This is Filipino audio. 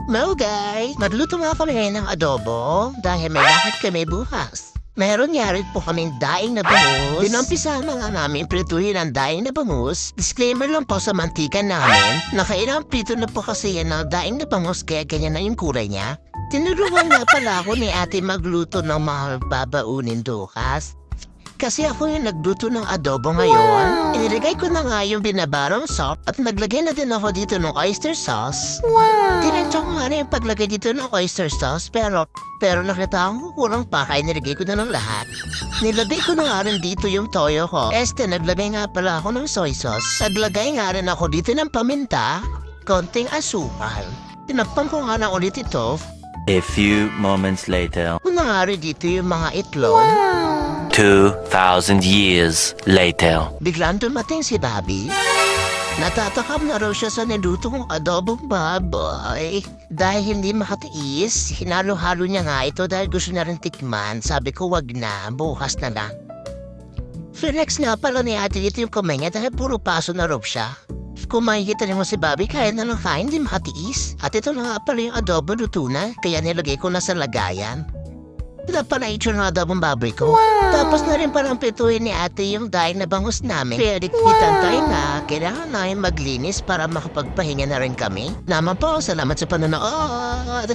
Guys, magluto nga kami ngayon ng adobo dahil may lakad kami bukas. Meron nga rin po kaming daing na bangus. Dinumpisahan na nga namin prituhin ang daing na bangus. Disclaimer lang po sa mantika namin. Nakailang prito na po kasi yan ng daing na bangus kaya ganyan na yung kulay niya. Tinuruan nga pala ako ni ate magluto ng mga babaunin bukas. Kasi ako yung nagluto ng adobo ngayon. Inilagay ko na nga yung binabarong salt at naglagay na din ako dito ng oyster sauce. Tinensya ko nga na yung paglagay dito ng oyster sauce pero nakita ko kulang pa kaya nilagay ko na ng lahat. Nilagay ko na nga rin dito yung toyo ko. Naglagay nga pala ako ng soy sauce. Naglagay nga rin ako dito ng paminta, konting asukal. Tinapang ko nga na ulit ito. A few moments later. Kung nga rin dito yung mga itlog. 2,000 years later. Biglang dumating si Bobby. Natatakam na raw siya sa niluto kong adobong baboy. Dahil hindi makatiis, hinalo-halo niya nga ito dahil gusto niya rin tikman. Sabi ko wag na, bukas na lang. Flex nga pala ni ate dito yung kamay niya dahil puro paso na raw siya. Kung makikita niyo mo si Bobby, kaya na lang kain, hindi makatiis. At ito na nga pala yung adobo luto na, kaya nilagay ko na sa lagayan. Ito pala itsura ng adobong baboy ko. Tapos na rin parang prituhin ni ate yung daing na bangus namin. Kaya diktitan tayo na kailangan namin maglinis para makapagpahinga na rin kami. Naman po, salamat sa panonood.